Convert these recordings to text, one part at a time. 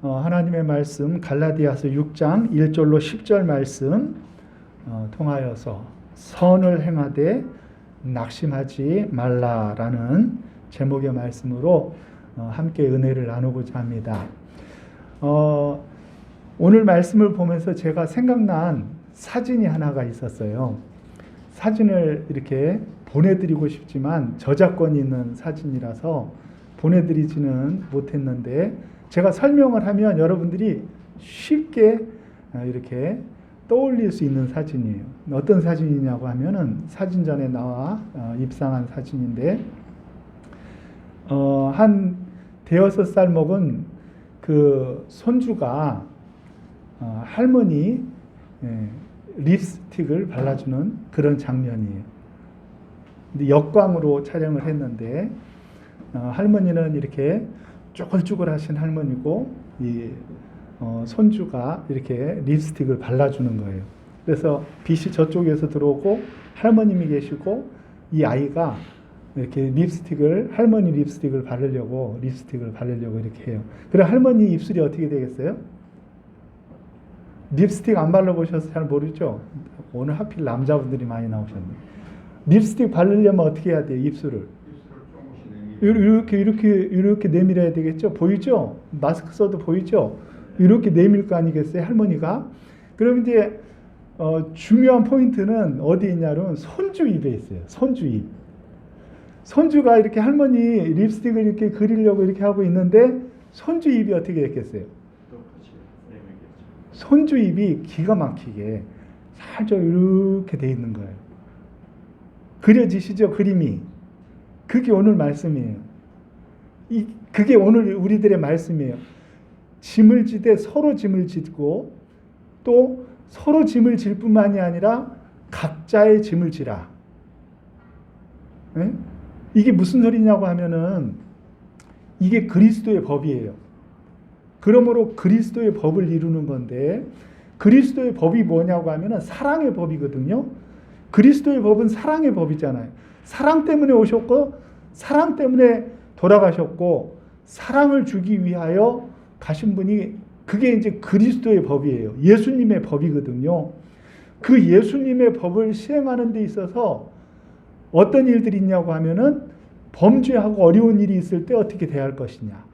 하나님의 말씀 갈라디아서 6장 1절로 10절 말씀 통하여서 선을 행하되 낙심하지 말라라는 제목의 말씀으로 함께 은혜를 나누고자 합니다. 오늘 말씀을 보면서 제가 생각난 사진이 하나가 있었어요. 사진을 이렇게 보내드리고 싶지만 저작권이 있는 사진이라서 보내드리지는 못했는데 제가 설명을 하면 여러분들이 쉽게 이렇게 떠올릴 수 있는 사진이에요. 어떤 사진이냐고 하면은 사진전에 나와 입상한 사진인데 한 대여섯 살 먹은 그 손주가 할머니 립스틱을 발라주는 그런 장면이에요. 근데 역광으로 촬영을 했는데 할머니는 이렇게 쭈글쭈글하신 할머니고 이 손주가 이렇게 립스틱을 발라주는 거예요. 그래서 빛이 저쪽에서 들어오고 할머님이 계시고 이 아이가 이렇게 할머니 립스틱을 바르려고 이렇게 해요. 그래 할머니 입술이 어떻게 되겠어요? 립스틱 안 발라보셔서 잘 모르죠? 오늘 하필 남자분들이 많이 나오셨네. 립스틱 바르려면 어떻게 해야 돼요? 입술을 이렇게 내밀어야 되겠죠? 보이죠? 마스크 써도 보이죠? 이렇게 내밀 거 아니겠어요? 할머니가. 그럼 이제 중요한 포인트는 어디 있냐면 손주 입에 있어요. 손주 입. 손주가 이렇게 할머니 립스틱을 이렇게 그리려고 이렇게 하고 있는데 손주 입이 어떻게 됐겠어요? 손주 입이 기가 막히게 살짝 이렇게 돼 있는 거예요. 그려지시죠? 그림이. 그게 오늘 말씀이에요. 그게 오늘 우리들의 말씀이에요. 짐을 지되 서로 짐을 짓고 또 서로 짐을 질 뿐만이 아니라 각자의 짐을 지라. 네? 이게 무슨 소리냐고 하면은 이게 그리스도의 법이에요. 그러므로 그리스도의 법을 이루는 건데 그리스도의 법이 뭐냐고 하면은 사랑의 법이거든요. 그리스도의 법은 사랑의 법이잖아요. 사랑 때문에 오셨고 사랑 때문에 돌아가셨고 사랑을 주기 위하여 가신 분이 그게 이제 그리스도의 법이에요. 예수님의 법이거든요. 그 예수님의 법을 시행하는 데 있어서 어떤 일들이 있냐고 하면은 범죄하고 어려운 일이 있을 때 어떻게 대할 것이냐.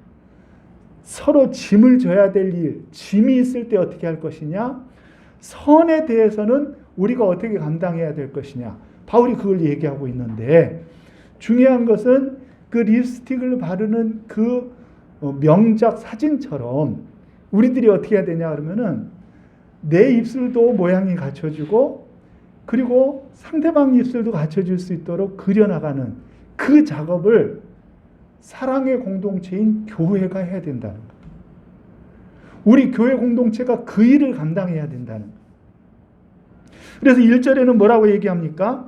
서로 짐을 져야 될 일, 짐이 있을 때 어떻게 할 것이냐. 선에 대해서는 우리가 어떻게 감당해야 될 것이냐. 바울이 그걸 얘기하고 있는데 중요한 것은 그 립스틱을 바르는 그 명작 사진처럼 우리들이 어떻게 해야 되냐 그러면은 내 입술도 모양이 갖춰지고 그리고 상대방 입술도 갖춰질 수 있도록 그려나가는 그 작업을 사랑의 공동체인 교회가 해야 된다는 거예요. 우리 교회 공동체가 그 일을 감당해야 된다는 거예요. 그래서 1절에는 뭐라고 얘기합니까?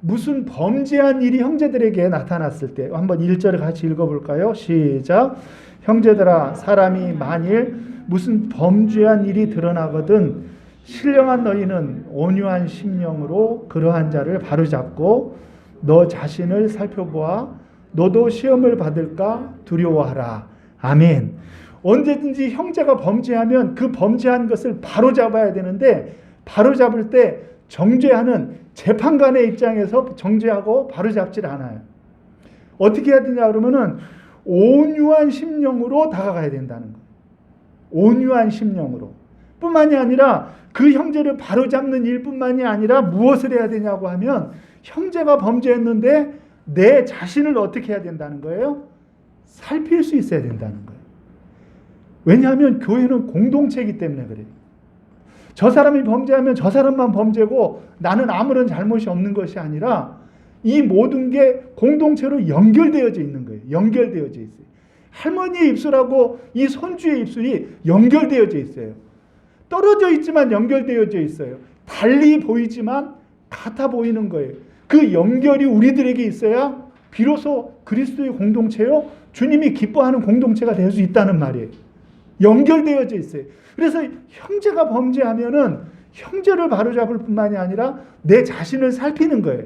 무슨 범죄한 일이 형제들에게 나타났을 때 한번 1절을 같이 읽어볼까요? 시작. 형제들아 사람이 만일 무슨 범죄한 일이 드러나거든 신령한 너희는 온유한 심령으로 그러한 자를 바로잡고 너 자신을 살펴보아 너도 시험을 받을까 두려워하라. 아멘. 언제든지 형제가 범죄하면 그 범죄한 것을 바로잡아야 되는데 바로잡을 때 정죄하는 재판관의 입장에서 정죄하고 바로잡질 않아요. 어떻게 해야 되냐 그러면은 온유한 심령으로 다가가야 된다는 거예요. 온유한 심령으로. 뿐만이 아니라 그 형제를 바로잡는 일뿐만이 아니라 무엇을 해야 되냐고 하면 형제가 범죄했는데 내 자신을 어떻게 해야 된다는 거예요? 살필 수 있어야 된다는 거예요. 왜냐하면 교회는 공동체이기 때문에 그래요. 저 사람이 범죄하면 저 사람만 범죄고 나는 아무런 잘못이 없는 것이 아니라 이 모든 게 공동체로 연결되어져 있는 거예요. 연결되어져 있어요. 할머니의 입술하고 이 손주의 입술이 연결되어져 있어요. 떨어져 있지만 연결되어져 있어요. 달리 보이지만 같아 보이는 거예요. 그 연결이 우리들에게 있어야 비로소 그리스도의 공동체요, 주님이 기뻐하는 공동체가 될 수 있다는 말이에요. 연결되어져 있어요. 그래서 형제가 범죄하면은 형제를 바로잡을 뿐만이 아니라 내 자신을 살피는 거예요.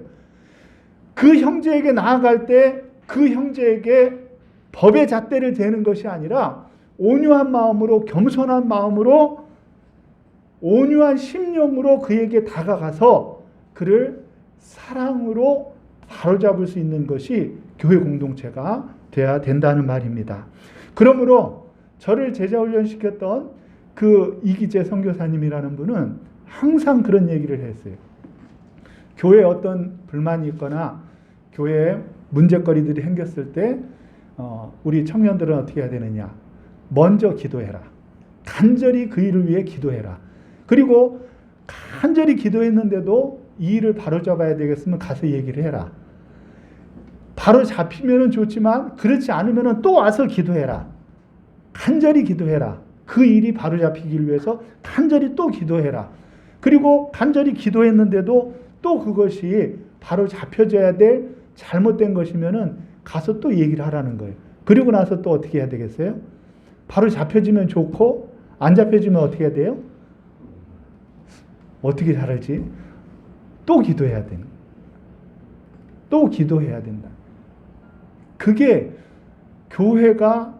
그 형제에게 나아갈 때 그 형제에게 법의 잣대를 대는 것이 아니라 온유한 마음으로, 겸손한 마음으로, 온유한 심령으로 그에게 다가가서 그를 사랑으로 바로잡을 수 있는 것이 교회 공동체가 돼야 된다는 말입니다. 그러므로 저를 제자훈련시켰던 그 이기재 선교사님이라는 분은 항상 그런 얘기를 했어요. 교회에 어떤 불만이 있거나 교회에 문제거리들이 생겼을 때 우리 청년들은 어떻게 해야 되느냐? 먼저 기도해라. 간절히 그 일을 위해 기도해라. 그리고 간절히 기도했는데도 이 일을 바로잡아야 되겠으면 가서 얘기를 해라. 바로 잡히면 좋지만 그렇지 않으면 또 와서 기도해라. 간절히 기도해라. 그 일이 바로 잡히기 위해서 간절히 또 기도해라. 그리고 간절히 기도했는데도 또 그것이 바로 잡혀져야 될 잘못된 것이면은 가서 또 얘기를 하라는 거예요. 그리고 나서 또 어떻게 해야 되겠어요? 바로 잡혀지면 좋고 안 잡혀지면 어떻게 해야 돼요? 어떻게 잘하지? 또 기도해야 되는. 또 기도해야 된다. 그게 교회가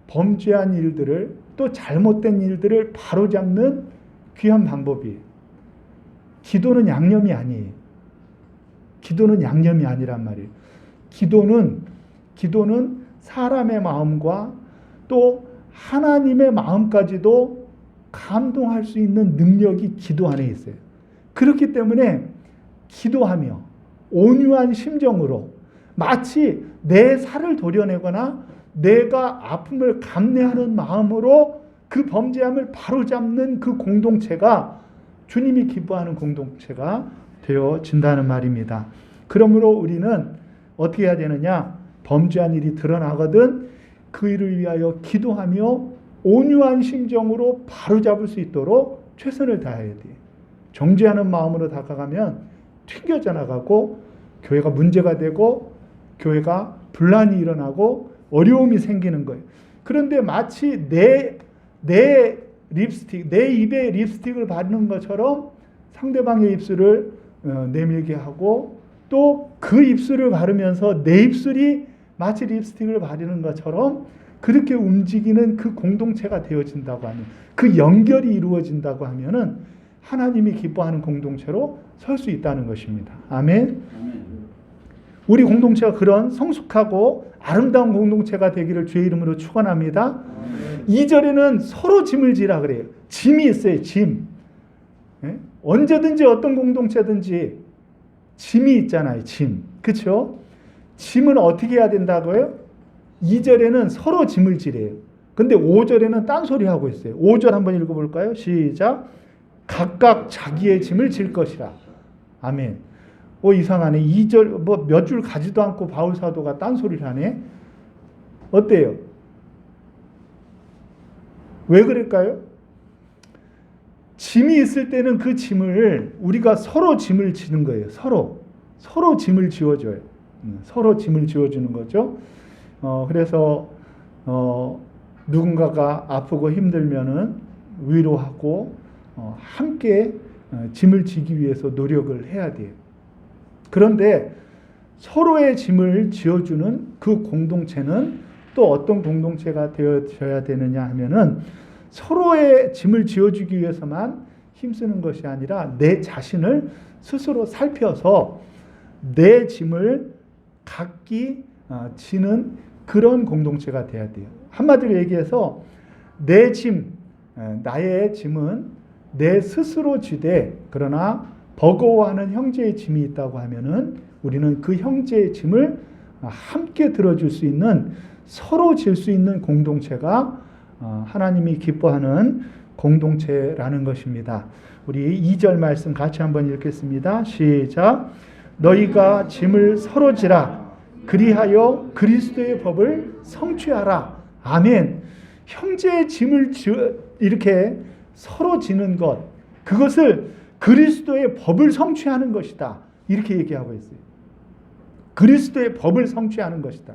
범죄한 일들을 또 잘못된 일들을 바로잡는 귀한 방법이에요. 기도는 양념이 아니에요. 기도는 양념이 아니란 말이에요. 기도는 사람의 마음과 또 하나님의 마음까지도 감동할 수 있는 능력이 기도 안에 있어요. 그렇기 때문에 기도하며 온유한 심정으로 마치 내 살을 도려내거나 내가 아픔을 감내하는 마음으로 그 범죄함을 바로잡는 그 공동체가 주님이 기뻐하는 공동체가 되어진다는 말입니다. 그러므로 우리는 어떻게 해야 되느냐? 범죄한 일이 드러나거든 그 일을 위하여 기도하며 온유한 심정으로 바로잡을 수 있도록 최선을 다해야 돼. 정죄하는 마음으로 다가가면 튕겨져 나가고 교회가 문제가 되고 교회가 분란이 일어나고 어려움이 생기는 거예요. 그런데 마치 내 입에 립스틱을 바르는 것처럼 상대방의 입술을 내밀게 하고 또 그 입술을 바르면서 내 입술이 마치 립스틱을 바르는 것처럼 그렇게 움직이는 그 공동체가 되어진다고 하면, 그 연결이 이루어진다고 하면은 하나님이 기뻐하는 공동체로 설 수 있다는 것입니다. 아멘. 우리 공동체가 그런 성숙하고 아름다운 공동체가 되기를 주의 이름으로 축원합니다. 2절에는 서로 짐을 지라 그래요. 짐이 있어요. 짐. 예? 언제든지 어떤 공동체든지 짐이 있잖아요. 짐. 그렇죠? 짐은 어떻게 해야 된다고요? 2절에는 서로 짐을 지래요. 근데 5절에는 딴소리 하고 있어요. 5절 한번 읽어볼까요? 시작. 각각 자기의 짐을 질 것이라. 아멘. 이상하네. 2절 몇 줄 가지도 않고 바울 사도가 딴소리를 하네. 어때요? 왜 그럴까요? 짐이 있을 때는 그 짐을 우리가 서로 짐을 지는 거예요. 서로 짐을 지워줘요. 서로 짐을 지워주는 거죠. 그래서 누군가가 아프고 힘들면은 위로하고 함께 짐을 지기 위해서 노력을 해야 돼요. 그런데 서로의 짐을 지어주는 그 공동체는 또 어떤 공동체가 되어져야 되느냐 하면은 서로의 짐을 지어주기 위해서만 힘쓰는 것이 아니라 내 자신을 스스로 살펴서 내 짐을 각기 지는 그런 공동체가 돼야 돼요. 한마디로 얘기해서 내 짐, 나의 짐은 내 스스로 지되 그러나 버거워하는 형제의 짐이 있다고 하면은 우리는 그 형제의 짐을 함께 들어줄 수 있는, 서로 질 수 있는 공동체가 하나님이 기뻐하는 공동체라는 것입니다. 우리 2절 말씀 같이 한번 읽겠습니다. 시작. 너희가 짐을 서로 지라. 그리하여 그리스도의 법을 성취하라. 아멘. 형제의 짐을 이렇게 서로 지는 것, 그것을 그리스도의 법을 성취하는 것이다. 이렇게 얘기하고 있어요. 그리스도의 법을 성취하는 것이다.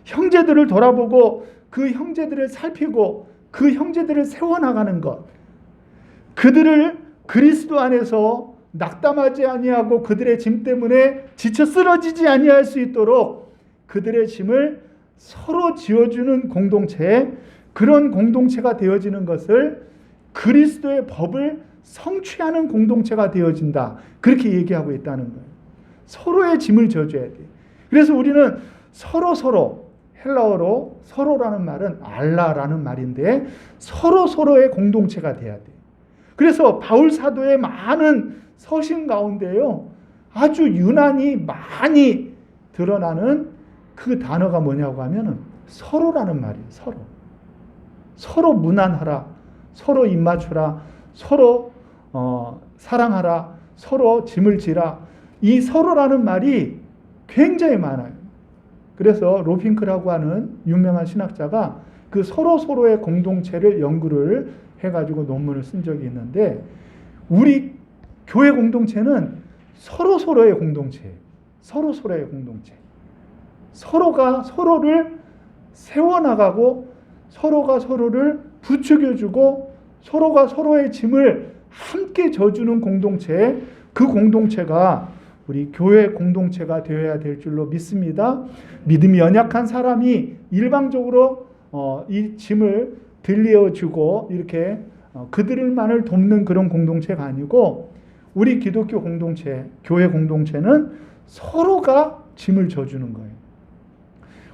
형제들을 돌아보고 그 형제들을 살피고 그 형제들을 세워나가는 것, 그들을 그리스도 안에서 낙담하지 아니하고 그들의 짐 때문에 지쳐 쓰러지지 아니할 수 있도록 그들의 짐을 서로 지어주는 공동체, 그런 공동체가 되어지는 것을 그리스도의 법을 성취하는 공동체가 되어진다. 그렇게 얘기하고 있다는 거예요. 서로의 짐을 져줘야 돼. 그래서 우리는 서로 헬라어로 서로라는 말은 알라라는 말인데 서로의 공동체가 돼야 돼. 그래서 바울 사도의 많은 서신 가운데요. 아주 유난히 많이 드러나는 그 단어가 뭐냐고 하면은 서로라는 말이에요. 서로 무난하라. 서로 입맞추라. 서로 사랑하라. 서로 짐을 지라. 이 서로라는 말이 굉장히 많아요. 그래서 로핑크라고 하는 유명한 신학자가 그 서로의 공동체를 연구를 해가지고 논문을 쓴 적이 있는데 우리 교회 공동체는 서로의 공동체예요. 서로의 공동체. 서로가 서로를 세워나가고 서로가 서로를 부추겨주고 서로가 서로의 짐을 함께 져주는 공동체, 그 공동체가 우리 교회 공동체가 되어야 될 줄로 믿습니다. 믿음이 연약한 사람이 일방적으로 이 짐을 들려주고 이렇게 그들만을 돕는 그런 공동체가 아니고 우리 기독교 공동체, 교회 공동체는 서로가 짐을 져주는 거예요.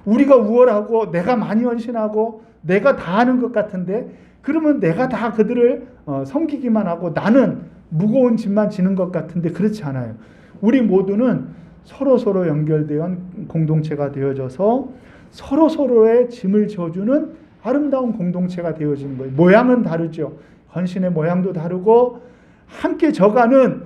우리가 우월하고 내가 많이 헌신하고 내가 다 하는 것 같은데 그러면 내가 다 그들을 섬기기만 하고 나는 무거운 짐만 지는 것 같은데 그렇지 않아요. 우리 모두는 서로 연결된 공동체가 되어져서 서로의 짐을 져주는 아름다운 공동체가 되어지는 거예요. 모양은 다르죠. 헌신의 모양도 다르고 함께 져가는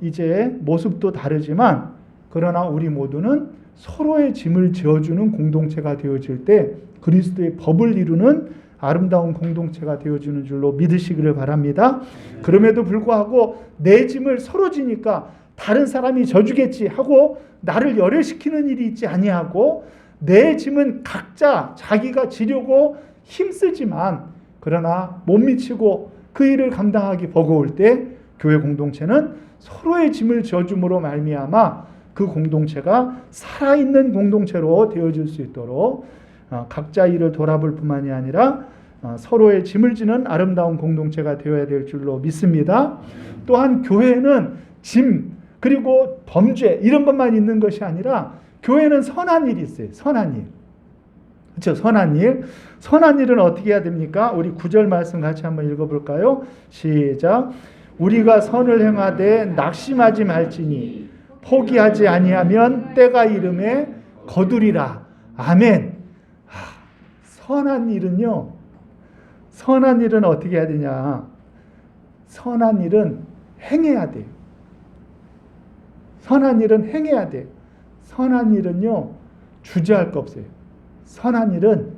이제 모습도 다르지만 그러나 우리 모두는 서로의 짐을 지어주는 공동체가 되어질 때 그리스도의 법을 이루는 아름다운 공동체가 되어주는 줄로 믿으시기를 바랍니다. 그럼에도 불구하고 내 짐을 서로 지니까 다른 사람이 져주겠지 하고 나를 열애시키는 일이 있지 아니하고 내 짐은 각자 자기가 지려고 힘쓰지만 그러나 못 미치고 그 일을 감당하기 버거울 때 교회 공동체는 서로의 짐을 져줌으로 말미암아 그 공동체가 살아있는 공동체로 되어질 수 있도록 각자 일을 돌아볼 뿐만이 아니라 서로의 짐을 지는 아름다운 공동체가 되어야 될 줄로 믿습니다. 또한 교회는 짐 그리고 범죄 이런 것만 있는 것이 아니라 교회는 선한 일이 있어요. 선한 일. 그렇죠? 선한 일. 선한 일은 어떻게 해야 됩니까? 우리 9절 말씀 같이 한번 읽어볼까요? 시작. 우리가 선을 행하되 낙심하지 말지니 포기하지 아니하면 때가 이름에 거두리라. 아멘. 선한 일은요. 선한 일은 어떻게 해야 되냐? 선한 일은 행해야 돼요. 선한 일은 행해야 돼요. 선한 일은요. 주저할 거 없어요. 선한 일은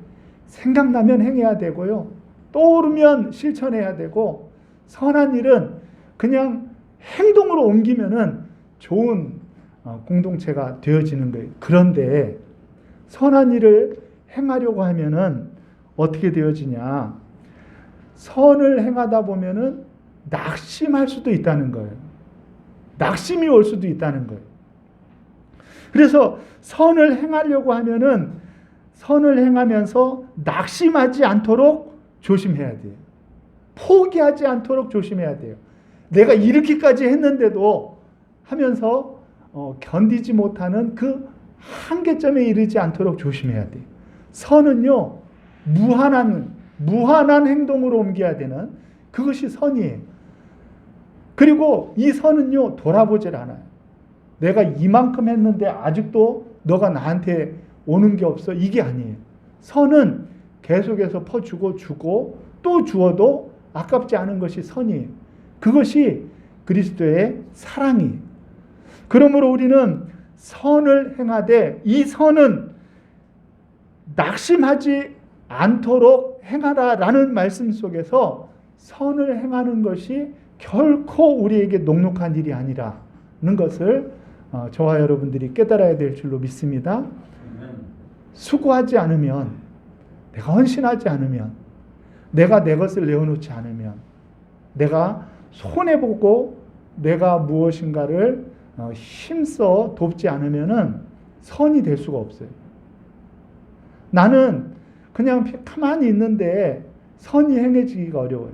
생각나면 행해야 되고요. 떠오르면 실천해야 되고 선한 일은 그냥 행동으로 옮기면은 좋은 공동체가 되어지는 거예요. 그런데 선한 일을 행하려고 하면은 어떻게 되어지냐? 선을 행하다 보면은 낙심할 수도 있다는 거예요. 낙심이 올 수도 있다는 거예요. 그래서 선을 행하려고 하면은 선을 행하면서 낙심하지 않도록 조심해야 돼요. 포기하지 않도록 조심해야 돼요. 내가 이렇게까지 했는데도 하면서 견디지 못하는 그 한계점에 이르지 않도록 조심해야 돼요. 선은요, 무한한 행동으로 옮겨야 되는 그것이 선이에요. 그리고 이 선은요, 돌아보질 않아요. 내가 이만큼 했는데 아직도 너가 나한테 오는 게 없어. 이게 아니에요. 선은 계속해서 퍼주고 주고 또 주어도 아깝지 않은 것이 선이에요. 그것이 그리스도의 사랑이에요. 그러므로 우리는 선을 행하되 이 선은 낙심하지 않도록 행하라라는 말씀 속에서 선을 행하는 것이 결코 우리에게 녹록한 일이 아니라는 것을 저와 여러분들이 깨달아야 될 줄로 믿습니다. 수고하지 않으면, 내가 헌신하지 않으면, 내가 내 것을 내어놓지 않으면, 내가 손해보고 내가 무엇인가를 힘써 돕지 않으면 선이 될 수가 없어요. 나는 그냥 가만히 있는데 선이 행해지기가 어려워요.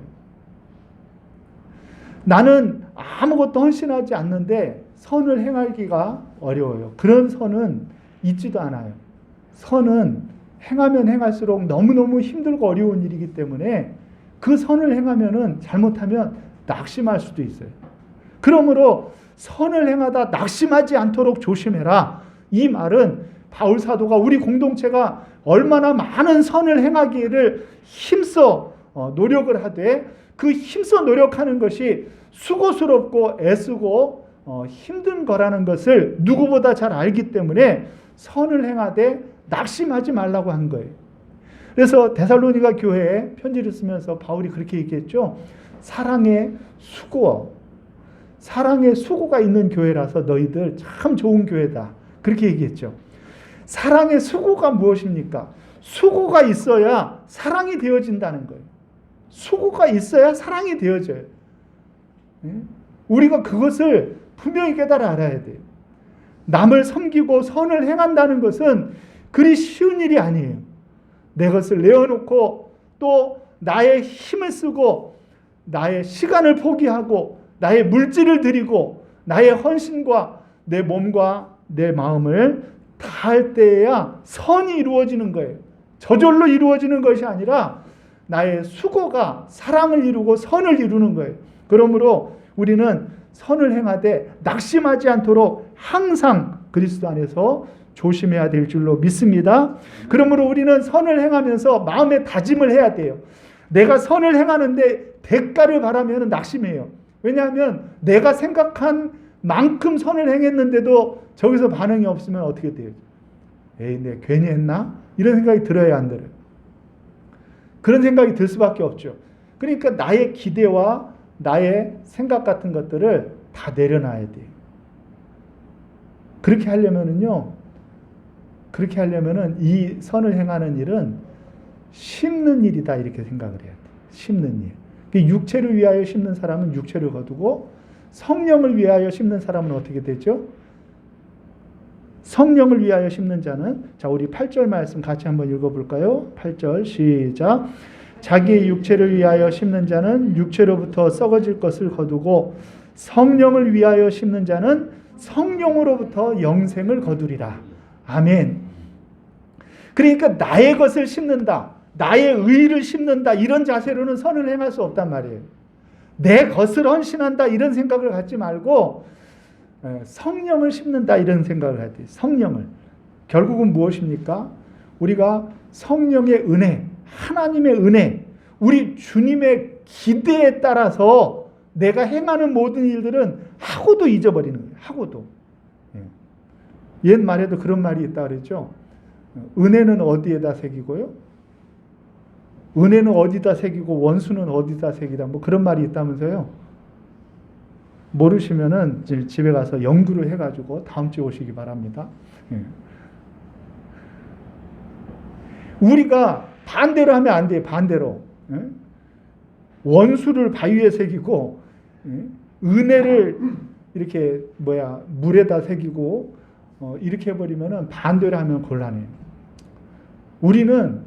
나는 아무것도 헌신하지 않는데 선을 행하기가 어려워요. 그런 선은 있지도 않아요. 선은 행하면 행할수록 너무너무 힘들고 어려운 일이기 때문에 그 선을 행하면은 잘못하면 낙심할 수도 있어요. 그러므로 선을 행하다 낙심하지 않도록 조심해라. 이 말은 바울 사도가 우리 공동체가 얼마나 많은 선을 행하기를 힘써 노력을 하되 그 힘써 노력하는 것이 수고스럽고 애쓰고 힘든 거라는 것을 누구보다 잘 알기 때문에 선을 행하되 낙심하지 말라고 한 거예요. 그래서 데살로니가 교회에 편지를 쓰면서 바울이 그렇게 얘기했죠. 사랑의 수고가 있는 교회라서 너희들 참 좋은 교회다. 그렇게 얘기했죠. 사랑의 수고가 무엇입니까? 수고가 있어야 사랑이 되어진다는 거예요. 수고가 있어야 사랑이 되어져요. 우리가 그것을 분명히 깨달아 알아야 돼요. 남을 섬기고 선을 행한다는 것은 그리 쉬운 일이 아니에요. 내 것을 내어놓고 또 나의 힘을 쓰고 나의 시간을 포기하고 나의 물질을 드리고 나의 헌신과 내 몸과 내 마음을 다할 때에야 선이 이루어지는 거예요. 저절로 이루어지는 것이 아니라 나의 수고가 사랑을 이루고 선을 이루는 거예요. 그러므로 우리는 선을 행하되 낙심하지 않도록 항상 그리스도 안에서 조심해야 될 줄로 믿습니다. 그러므로 우리는 선을 행하면서 마음의 다짐을 해야 돼요. 내가 선을 행하는데 대가를 바라면 낙심해요. 왜냐하면 내가 생각한 만큼 선을 행했는데도 저기서 반응이 없으면 어떻게 돼요? 에이, 내가 괜히 했나? 이런 생각이 들어야 안 들어요. 그런 생각이 들 수밖에 없죠. 그러니까 나의 기대와 나의 생각 같은 것들을 다 내려놔야 돼요. 그렇게 하려면은 이 선을 행하는 일은 심는 일이다 이렇게 생각을 해야 돼요. 심는 일. 육체를 위하여 심는 사람은 육체를 거두고 성령을 위하여 심는 사람은 어떻게 되죠? 성령을 위하여 심는 자는, 자, 우리 8절 말씀 같이 한번 읽어볼까요? 8절 시작. 자기의 육체를 위하여 심는 자는 육체로부터 썩어질 것을 거두고 성령을 위하여 심는 자는 성령으로부터 영생을 거두리라. 아멘. 그러니까 나의 것을 심는다, 나의 의를 심는다, 이런 자세로는 선을 행할 수 없단 말이에요. 내 것을 헌신한다 이런 생각을 갖지 말고 성령을 심는다 이런 생각을 해야 돼요. 성령을. 결국은 무엇입니까? 우리가 성령의 은혜, 하나님의 은혜, 우리 주님의 기대에 따라서 내가 행하는 모든 일들은 하고도 잊어버리는 거예요. 하고도. 옛 말에도 그런 말이 있다 그랬죠. 은혜는 어디에다 새기고요? 은혜는 어디다 새기고 원수는 어디다 새기다. 뭐 그런 말이 있다면서요. 모르시면은 집에 가서 연구를 해가지고 다음 주에 오시기 바랍니다. 우리가 반대로 하면 안 돼요. 반대로. 원수를 바위에 새기고 은혜를 이렇게 물에다 새기고 이렇게 해버리면은 반대로 하면 곤란해요. 우리는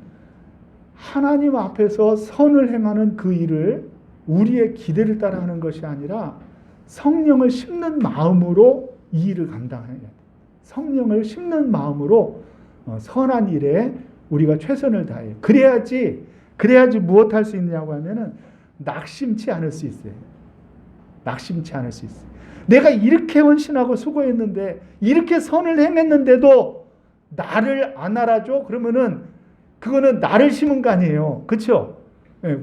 하나님 앞에서 선을 행하는 그 일을 우리의 기대를 따라 하는 것이 아니라 성령을 심는 마음으로 이 일을 감당해야 돼요. 성령을 심는 마음으로 선한 일에 우리가 최선을 다해요. 그래야지 무엇할 수 있느냐고 하면은 낙심치 않을 수 있어요. 낙심치 않을 수 있어요. 내가 이렇게 헌신하고 수고했는데 이렇게 선을 행했는데도 나를 안 알아줘? 그러면은 그거는 나를 심은 거 아니에요. 그렇죠?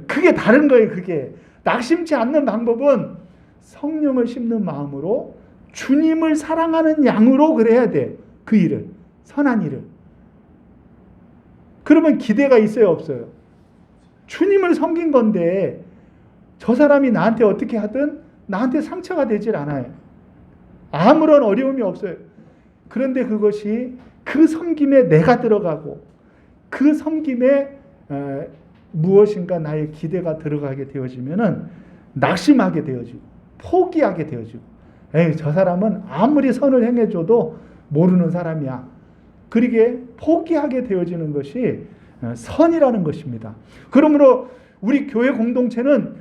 그게 다른 거예요. 그게. 낙심치 않는 방법은 성령을 심는 마음으로 주님을 사랑하는 양으로 그래야 돼. 그 일을. 선한 일을. 그러면 기대가 있어요? 없어요? 주님을 섬긴 건데 저 사람이 나한테 어떻게 하든 나한테 상처가 되질 않아요. 아무런 어려움이 없어요. 그런데 그것이 그 섬김에 내가 들어가고 그 섬김에 무엇인가 나의 기대가 들어가게 되어지면은 낙심하게 되어지고 포기하게 되어지고 에이, 저 사람은 아무리 선을 행해줘도 모르는 사람이야. 그러게 포기하게 되어지는 것이 선이라는 것입니다. 그러므로 우리 교회 공동체는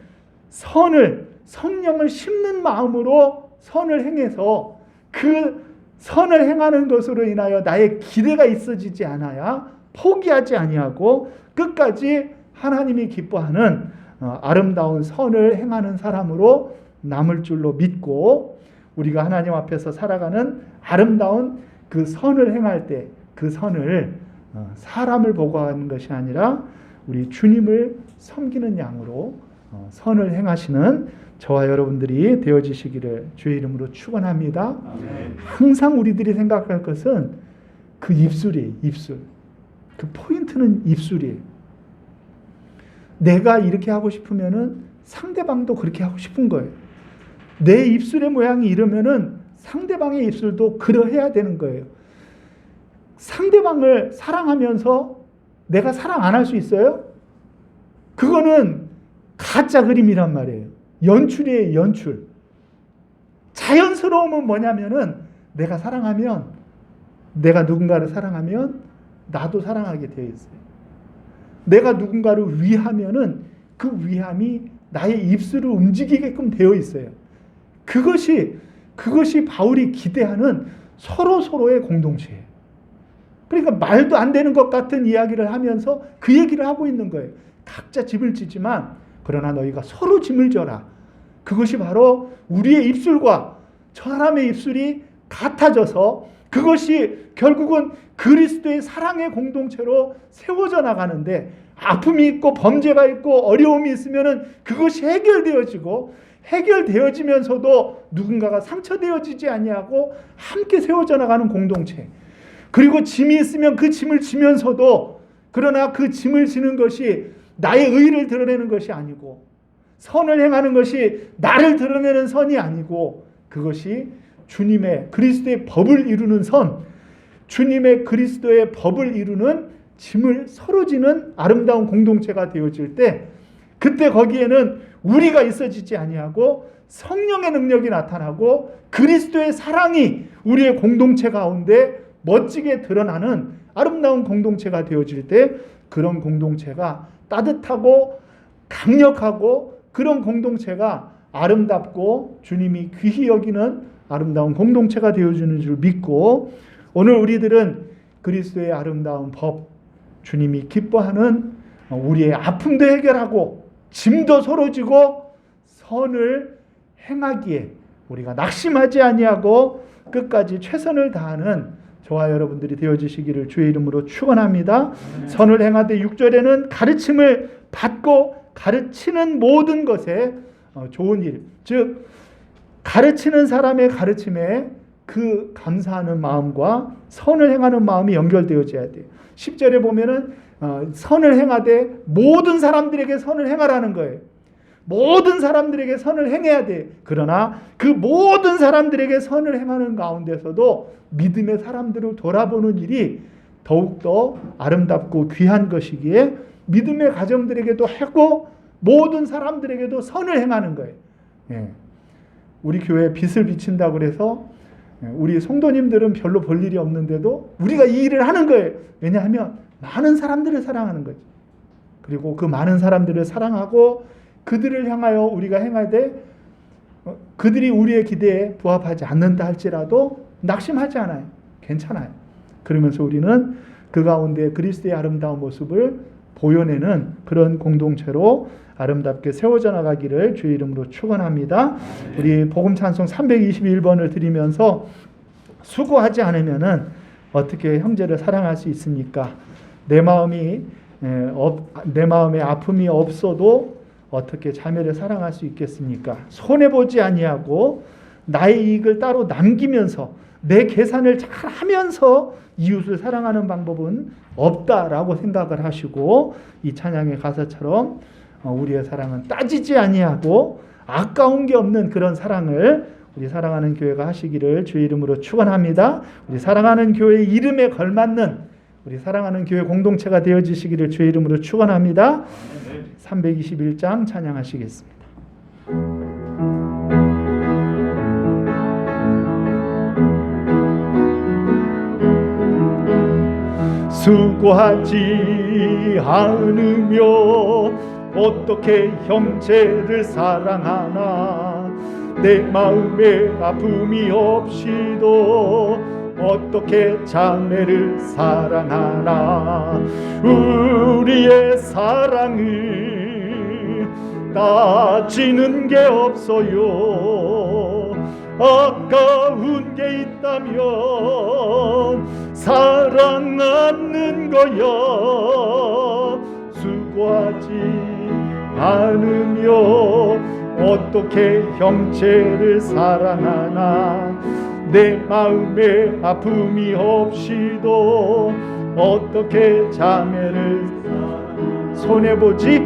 성령을 심는 마음으로 선을 행해서 그 선을 행하는 것으로 인하여 나의 기대가 있어지지 않아야 포기하지 아니하고 끝까지 하나님이 기뻐하는 아름다운 선을 행하는 사람으로 남을 줄로 믿고, 우리가 하나님 앞에서 살아가는 아름다운 그 선을 행할 때 그 선을 사람을 보고 하는 것이 아니라 우리 주님을 섬기는 양으로 선을 행하시는 저와 여러분들이 되어지시기를 주의 이름으로 축원합니다. 항상 우리들이 생각할 것은 그 입술이에요. 입술. 그 포인트는 입술이에요. 내가 이렇게 하고 싶으면은 상대방도 그렇게 하고 싶은 거예요. 내 입술의 모양이 이러면은 상대방의 입술도 그러해야 되는 거예요. 상대방을 사랑하면서 내가 사랑 안 할 수 있어요? 그거는 가짜 그림이란 말이에요. 연출이에요, 연출. 자연스러움은 뭐냐면은 내가 사랑하면, 내가 누군가를 사랑하면 나도 사랑하게 되어 있어요. 내가 누군가를 위하면은 그 위함이 나의 입술을 움직이게끔 되어 있어요. 그것이 바울이 기대하는 서로의 공동체예요. 그러니까 말도 안 되는 것 같은 이야기를 하면서 그 얘기를 하고 있는 거예요. 각자 짐을 지지만 그러나 너희가 서로 짐을 져라. 그것이 바로 우리의 입술과 저 사람의 입술이 같아져서 그것이 결국은 그리스도의 사랑의 공동체로 세워져 나가는데, 아픔이 있고 범죄가 있고 어려움이 있으면은 그것이 해결되어지면서도 누군가가 상처되어지지 아니하고 함께 세워져 나가는 공동체. 그리고 짐이 있으면 그 짐을 지면서도, 그러나 그 짐을 지는 것이 나의 의를 드러내는 것이 아니고, 선을 행하는 것이 나를 드러내는 선이 아니고, 그것이 주님의 그리스도의 법을 이루는 선, 주님의 그리스도의 법을 이루는 짐을 서로 지는 아름다운 공동체가 되어질 때, 그때 거기에는 우리가 있어지지 아니하고 성령의 능력이 나타나고 그리스도의 사랑이 우리의 공동체 가운데 멋지게 드러나는 아름다운 공동체가 되어질 때, 그런 공동체가 따뜻하고 강력하고 그런 공동체가 아름답고 주님이 귀히 여기는 아름다운 공동체가 되어주는 줄 믿고, 오늘 우리들은 그리스도의 아름다운 법, 주님이 기뻐하는 우리의 아픔도 해결하고 짐도 서로 지고 선을 행하기에 우리가 낙심하지 아니하고 끝까지 최선을 다하는 저와 여러분들이 되어지시기를 주의 이름으로 축원합니다. 선을 행하되 6절에는 가르침을 받고 가르치는 모든 것에 좋은 일, 즉 가르치는 사람의 가르침에 그 감사하는 마음과 선을 행하는 마음이 연결되어져야 돼요. 10절에 보면은 선을 행하되 모든 사람들에게 선을 행하라는 거예요. 모든 사람들에게 선을 행해야 돼. 그러나 그 모든 사람들에게 선을 행하는 가운데서도 믿음의 사람들을 돌아보는 일이 더욱더 아름답고 귀한 것이기에 믿음의 가정들에게도 하고 모든 사람들에게도 선을 행하는 거예요. 예. 우리 교회에 빛을 비친다고 그래서 우리 성도님들은 별로 볼 일이 없는데도 우리가 이 일을 하는 거예요. 왜냐하면 많은 사람들을 사랑하는 거죠. 그리고 그 많은 사람들을 사랑하고 그들을 향하여 우리가 행할 때 그들이 우리의 기대에 부합하지 않는다 할지라도 낙심하지 않아요. 괜찮아요. 그러면서 우리는 그 가운데 그리스도의 아름다운 모습을 보여내는 그런 공동체로 아름답게 세워져 나가기를 주의 이름으로 축원합니다. 우리 복음 찬송 321번을 드리면서 수고하지 않으면은 어떻게 형제를 사랑할 수 있습니까? 내 마음에 아픔이 없어도 어떻게 자매를 사랑할 수 있겠습니까? 손해보지 아니하고 나의 이익을 따로 남기면서 내 계산을 잘 하면서 이웃을 사랑하는 방법은 없다라고 생각을 하시고, 이 찬양의 가사처럼 우리의 사랑은 따지지 아니하고 아까운 게 없는 그런 사랑을 우리 사랑하는 교회가 하시기를 주의 이름으로 축원합니다. 우리 사랑하는 교회 이름에 걸맞는 우리 사랑하는 교회 공동체가 되어지시기를 주의 이름으로 축원합니다. 321장 찬양하시겠습니다. 수고하지 않으며 어떻게 형제를 사랑하나. 내 마음에 아픔이 없이도 어떻게 자매를 사랑하나. 우리의 사랑을 따지는 게 없어요. 아까운 게 있다면 사랑하는 거야. 수고하지 않으며 어떻게 형제를 사랑하나. 내 마음에 아픔이 없이도 어떻게 자매를 손해보지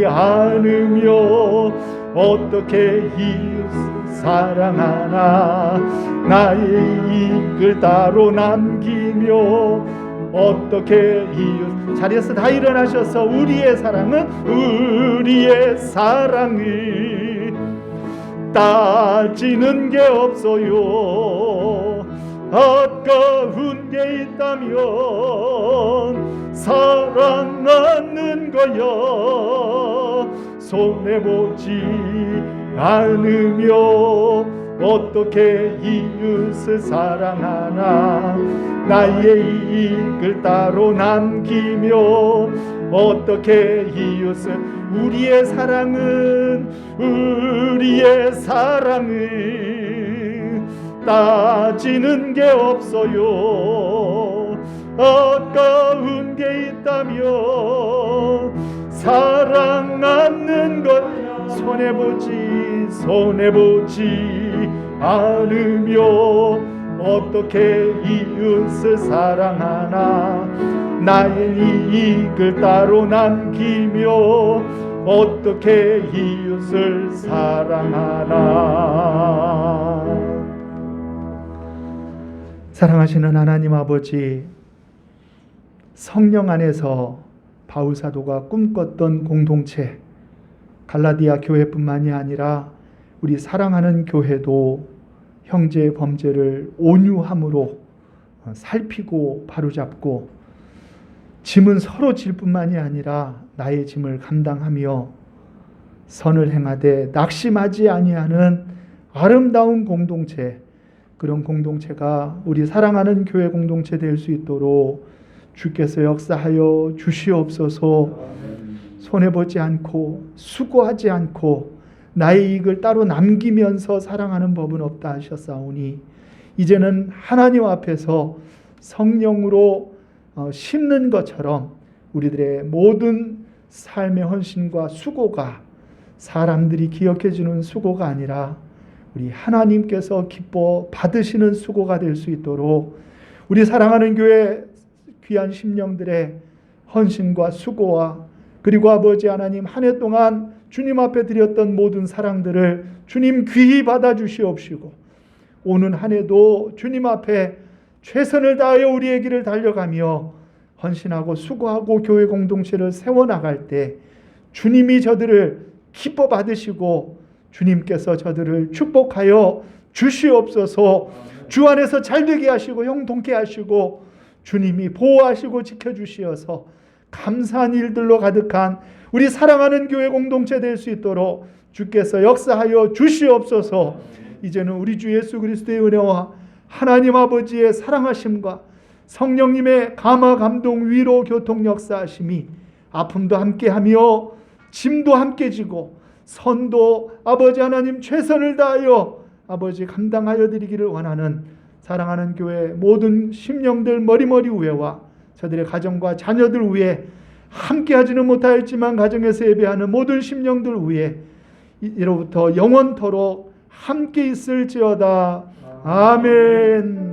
않으며 어떻게 이웃 사랑하나. 나의 이익을 따로 남기며 어떻게 이웃. 자리에서 다 일어나셔서 우리의 사랑을 따지는 게 없어요. 아까운 게 있다면 사랑하는 거야. 손해보지 않으며 어떻게 이웃을 사랑하나. 나의 이익을 따로 남기며 어떻게 이웃을. 우리의 사랑을 따지는 게 없어요. 아까운 게 있다면 사랑하는 것. 손해보지 않으며 어떻게 이웃을 사랑하나. 나의 이익을 따로 남기며 어떻게 이웃을 사랑하나. 사랑하시는 하나님 아버지, 성령 안에서 바울 사도가 꿈꿨던 공동체, 갈라디아 교회뿐만이 아니라 우리 사랑하는 교회도 형제의 범죄를 온유함으로 살피고 바로잡고, 짐은 서로 질 뿐만이 아니라 나의 짐을 감당하며 선을 행하되 낙심하지 아니하는 아름다운 공동체, 그런 공동체가 우리 사랑하는 교회 공동체 될 수 있도록 주께서 역사하여 주시옵소서. 손해보지 않고 수고하지 않고 나의 이익을 따로 남기면서 사랑하는 법은 없다 하셨사오니, 이제는 하나님 앞에서 성령으로 심는 것처럼 우리들의 모든 삶의 헌신과 수고가 사람들이 기억해 주는 수고가 아니라 우리 하나님께서 기뻐 받으시는 수고가 될 수 있도록 우리 사랑하는 교회 귀한 심령들의 헌신과 수고와, 그리고 아버지 하나님, 한 해 동안 주님 앞에 드렸던 모든 사랑들을 주님 귀히 받아 주시옵시고, 오는 한 해도 주님 앞에 최선을 다하여 우리의 길을 달려가며 헌신하고 수고하고 교회 공동체를 세워나갈 때 주님이 저들을 기뻐 받으시고 주님께서 저들을 축복하여 주시옵소서. 주 안에서 잘되게 하시고 형통케 하시고 주님이 보호하시고 지켜주시어서 감사한 일들로 가득한 우리 사랑하는 교회 공동체 될 수 있도록 주께서 역사하여 주시옵소서. 이제는 우리 주 예수 그리스도의 은혜와 하나님 아버지의 사랑하심과 성령님의 감화 감동 위로 교통 역사하심이 아픔도 함께하며 짐도 함께 지고 선도 아버지 하나님 최선을 다하여 아버지 감당하여 드리기를 원하는 사랑하는 교회 모든 심령들 머리머리 위에와 저들의 가정과 자녀들 위에, 함께하지는 못하였지만 가정에서 예배하는 모든 심령들 위에 이로부터 영원토록 함께 있을지어다. 아멘.